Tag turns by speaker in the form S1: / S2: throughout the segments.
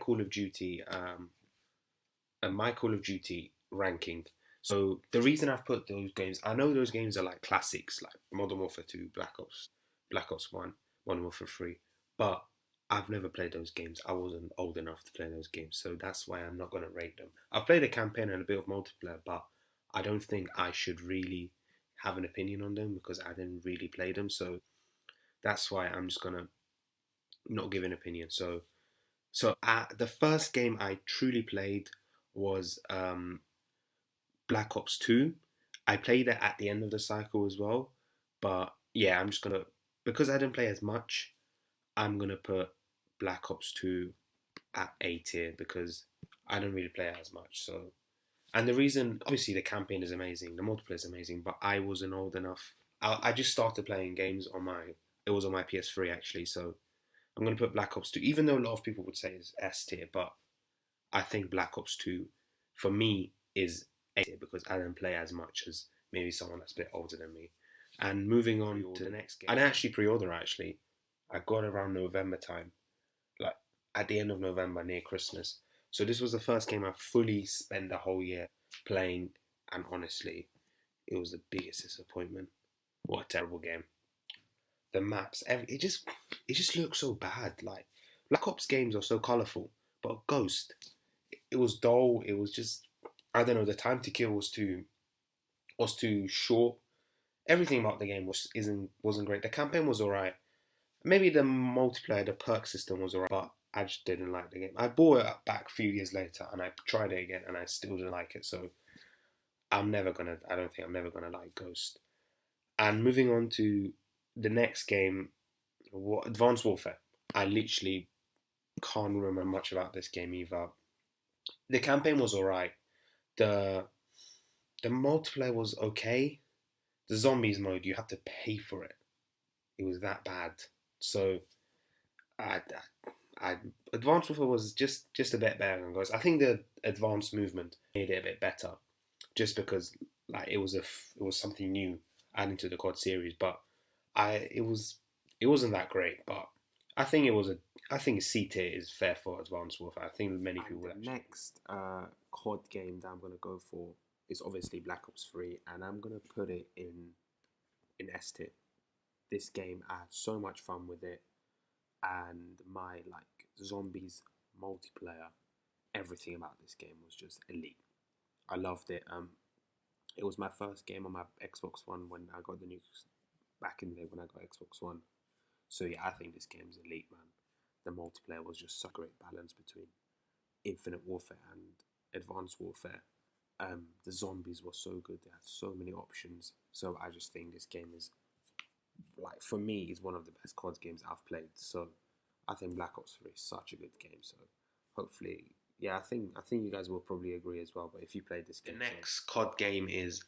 S1: Call of Duty my Call of Duty ranking. So the reason I've put those games, I know those games are like classics, like Modern Warfare 2, Black Ops 1, Modern Warfare 3, but I've never played those games. I wasn't old enough to play those games, so that's why I'm not going to rate them. I've played a campaign and a bit of multiplayer, but I don't think I should really have an opinion on them because I didn't really play them. So that's why I'm just gonna not give an opinion. So the first game I truly played was Black Ops 2. I played it at the end of the cycle as well. But yeah, I'm just gonna, because I didn't play as much, I'm gonna put Black Ops 2 at A tier because I don't really play it as much. So, and the reason, obviously, the campaign is amazing, the multiplayer is amazing, but I wasn't old enough. I just started playing games on it was on my PS3 actually. So I'm gonna put Black Ops 2, even though a lot of people would say it's S tier, but I think Black Ops 2 for me is A tier because I don't play as much as maybe someone that's a bit older than me. And moving on to the next game, I didn't actually pre-order actually. I got around November time, like at the end of November near Christmas. So this was the first game I fully spent the whole year playing, and honestly, it was the biggest disappointment. What a terrible game! The maps, it just looks so bad. Like Black Ops games are so colourful, but Ghost, it was dull. It was just, I don't know. The time to kill was too short. Everything about the game wasn't great. The campaign was alright. Maybe the multiplayer, the perk system was alright, but I just didn't like the game. I bought it back a few years later and I tried it again and I still didn't like it. So I don't think I'm never gonna like Ghost. And moving on to the next game, Advanced Warfare. I literally can't remember much about this game either. The campaign was alright. The the multiplayer was okay. The zombies mode, you had to pay for it. It was that bad. So I, I Advanced Warfare was just a bit better than Ghost. I think the advanced movement made it a bit better, just because like it was something new adding to the COD series. But it wasn't that great. But I think I think C tier is fair for Advanced Warfare. I think many people would. The next COD game that I'm gonna go for is obviously Black Ops 3, and I'm gonna put it in S tier. This game, I had so much fun with it, and my like zombies multiplayer, everything about this game was just elite. I loved it. It was my first game on my Xbox One when I got the new back in the day when I got Xbox One. So yeah, I think this game's elite, man. The multiplayer was just such a great balance between Infinite Warfare and Advanced Warfare. The zombies were so good; they had so many options. So I just think this game is, like, for me, is one of the best COD games I've played. So I think Black Ops 3 is such a good game. So hopefully, yeah, I think you guys will probably agree as well. But if you played this game, the next COD game is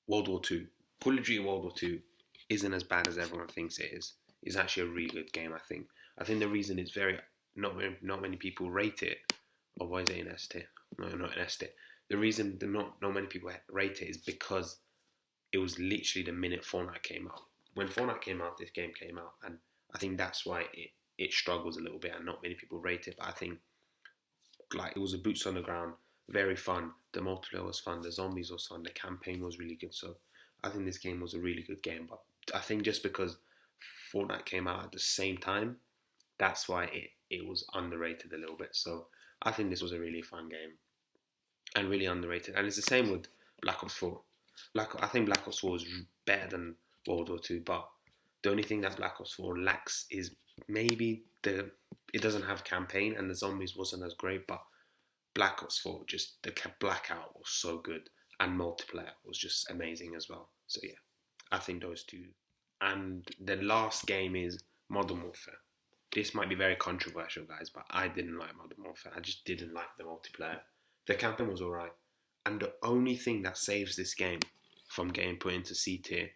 S1: World War Two. Call of Duty World War Two isn't as bad as everyone thinks it is. It's actually a really good game. I think. I think the reason it's very not many people rate it. Or why is it in S tier? No, not in S tier. The reason not many people rate it is because it was literally the minute Fortnite came out. When Fortnite came out, this game came out, and I think that's why it struggles a little bit, and not many people rate it. But I think like it was a boots on the ground, very fun. The multiplayer was fun, the zombies was fun, the campaign was really good. So I think this game was a really good game. But I think just because Fortnite came out at the same time, that's why it was underrated a little bit. So I think this was a really fun game and really underrated. And it's the same with Black Ops 4. I think Black Ops 4 is better than World War 2, but the only thing that Black Ops 4 lacks is maybe it doesn't have campaign and the zombies wasn't as great, but Black Ops 4, just the Blackout was so good and multiplayer was just amazing as well. So yeah, I think those two. And the last game is Modern Warfare. This might be very controversial, guys, but I didn't like Modern Warfare. I just didn't like the multiplayer. The campaign was alright. And the only thing that saves this game from getting put into C tier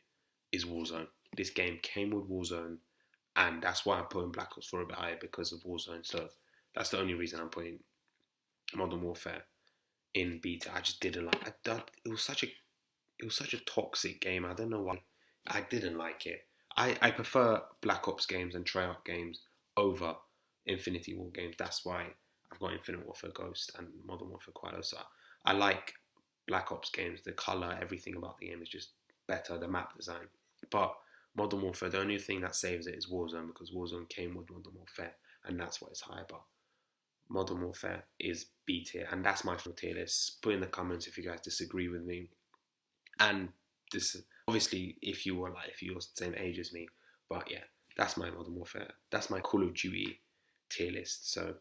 S1: is Warzone. This game came with Warzone, and that's why I'm putting Black Ops 4 a bit higher because of Warzone. So that's the only reason I'm putting Modern Warfare in beta. I just didn't like it. It was such a toxic game. I don't know why. I didn't like it. I prefer Black Ops games and Treyarch games over Infinity War games. That's why I've got Infinite Warfare Ghost and Modern Warfare quite low. So I like Black Ops games. The color, everything about the game is just better. The map design, but Modern Warfare, the only thing that saves it is Warzone, because Warzone came with Modern Warfare, and that's why it's high. But Modern Warfare is B tier, and that's my final tier list. Put in the comments if you guys disagree with me. And this, obviously, if you're the same age as me. But yeah, that's my Modern Warfare. That's my Call of Duty tier list. So